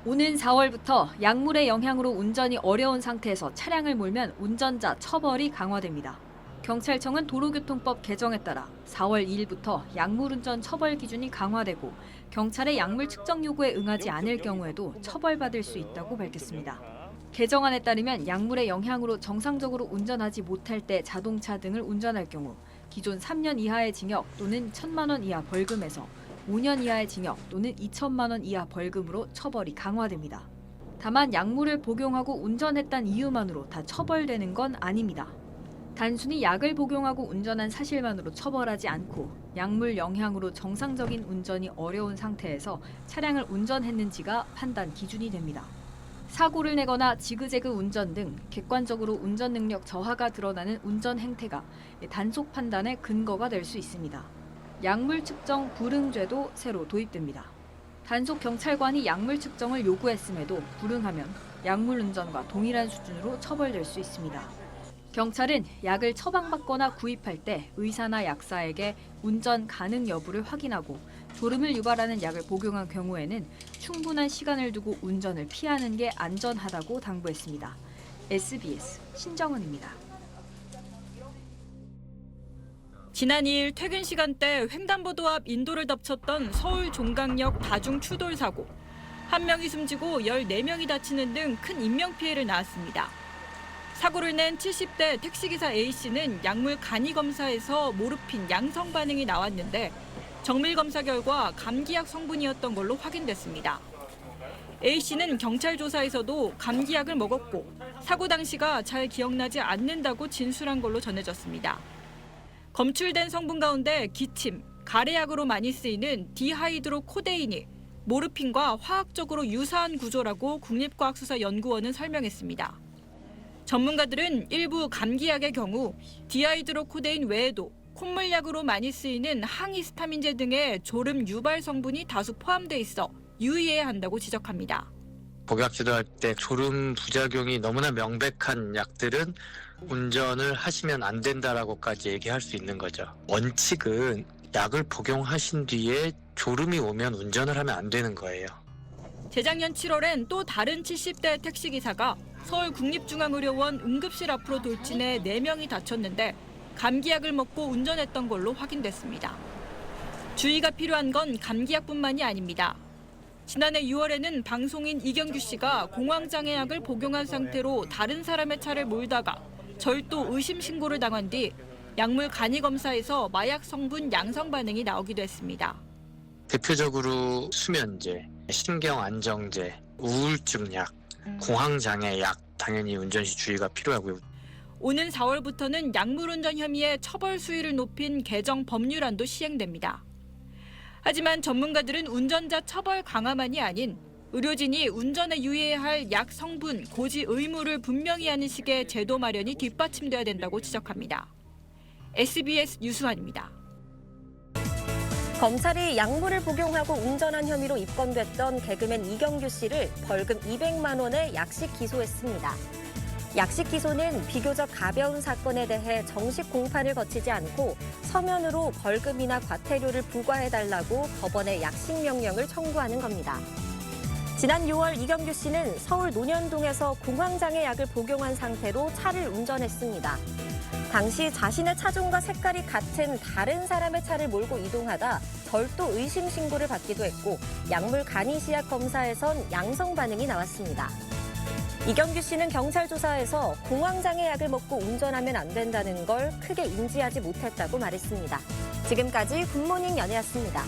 오는 4월부터 약물의 영향으로 운전이 어려운 상태에서 차량을 몰면 운전자 처벌이 강화됩니다. 경찰청은 도로교통법 개정에 따라 4월 2일부터 약물운전 처벌 기준이 강화되고 경찰의 약물 측정 요구에 응하지 않을 경우에도 처벌받을 수 있다고 밝혔습니다. 개정안에 따르면 약물의 영향으로 정상적으로 운전하지 못할 때 자동차 등을 운전할 경우 기존 3년 이하의 징역 또는 1,000만 원 이하 벌금에서 5년 이하의 징역 또는 2천만 원 이하 벌금으로 처벌이 강화됩니다. 다만 약물을 복용하고 운전했다는 이유만으로 다 처벌되는 건 아닙니다. 단순히 약을 복용하고 운전한 사실만으로 처벌하지 않고 약물 영향으로 정상적인 운전이 어려운 상태에서 차량을 운전했는지가 판단 기준이 됩니다. 사고를 내거나 지그재그 운전 등 객관적으로 운전 능력 저하가 드러나는 운전 행태가 단속 판단의 근거가 될 수 있습니다. 약물 측정 불응죄도 새로 도입됩니다. 단속 경찰관이 약물 측정을 요구했음에도 불응하면 약물 운전과 동일한 수준으로 처벌될 수 있습니다. 경찰은 약을 처방받거나 구입할 때 의사나 약사에게 운전 가능 여부를 확인하고 졸음을 유발하는 약을 복용한 경우에는 충분한 시간을 두고 운전을 피하는 게 안전하다고 당부했습니다. SBS 신정은입니다. 지난 2일 퇴근 시간대 횡단보도 앞 인도를 덮쳤던 서울 종강역 다중 추돌 사고. 1명이 숨지고 14명이 다치는 등 큰 인명피해를 낳았습니다. 사고를 낸 70대 택시기사 A씨는 약물 간이 검사에서 모르핀 양성 반응이 나왔는데 정밀 검사 결과 감기약 성분이었던 걸로 확인됐습니다. A씨는 경찰 조사에서도 감기약을 먹었고 사고 당시가 잘 기억나지 않는다고 진술한 걸로 전해졌습니다. 검출된 성분 가운데 기침, 가래약으로 많이 쓰이는 디하이드로코데인이 모르핀과 화학적으로 유사한 구조라고 국립과학수사연구원은 설명했습니다. 전문가들은 일부 감기약의 경우 디하이드로코데인 외에도 콧물약으로 많이 쓰이는 항히스타민제 등의 졸음 유발 성분이 다수 포함돼 있어 유의해야 한다고 지적합니다. 복약 치료할 때 졸음 부작용이 너무나 명백한 약들은 운전을 하시면 안 된다라고까지 얘기할 수 있는 거죠. 원칙은 약을 복용하신 뒤에 졸음이 오면 운전을 하면 안 되는 거예요. 재작년 7월엔 또 다른 70대 택시기사가 서울국립중앙의료원 응급실 앞으로 돌진해 4명이 다쳤는데 감기약을 먹고 운전했던 걸로 확인됐습니다. 주의가 필요한 건 감기약뿐만이 아닙니다. 지난해 6월에는 방송인 이경규 씨가 공황장애약을 복용한 상태로 다른 사람의 차를 몰다가 절도 의심 신고를 당한 뒤 약물 간이 검사에서 마약 성분 양성 반응이 나오기도 했습니다. 대표적으로 수면제, 신경안정제, 우울증약, 공황장애약 당연히 운전 시 주의가 필요하고요. 오는 4월부터는 약물운전 혐의의 처벌 수위를 높인 개정 법률안도 시행됩니다. 하지만 전문가들은 운전자 처벌 강화만이 아닌 의료진이 운전에 유의해야 할 약 성분 고지 의무를 분명히 하는 식의 제도 마련이 뒷받침돼야 된다고 지적합니다. SBS 유수환입니다. 검찰이 약물을 복용하고 운전한 혐의로 입건됐던 개그맨 이경규 씨를 벌금 200만 원에 약식 기소했습니다. 약식 기소는 비교적 가벼운 사건에 대해 정식 공판을 거치지 않고 서면으로 벌금이나 과태료를 부과해달라고 법원에 약식 명령을 청구하는 겁니다. 지난 6월 이경규 씨는 서울 논현동에서 공황장애 약을 복용한 상태로 차를 운전했습니다. 당시 자신의 차종과 색깔이 같은 다른 사람의 차를 몰고 이동하다 절도 의심 신고를 받기도 했고 약물 간이 시약 검사에선 양성 반응이 나왔습니다. 이경규 씨는 경찰 조사에서 공황장애 약을 먹고 운전하면 안 된다는 걸 크게 인지하지 못했다고 말했습니다. 지금까지 굿모닝 연예였습니다.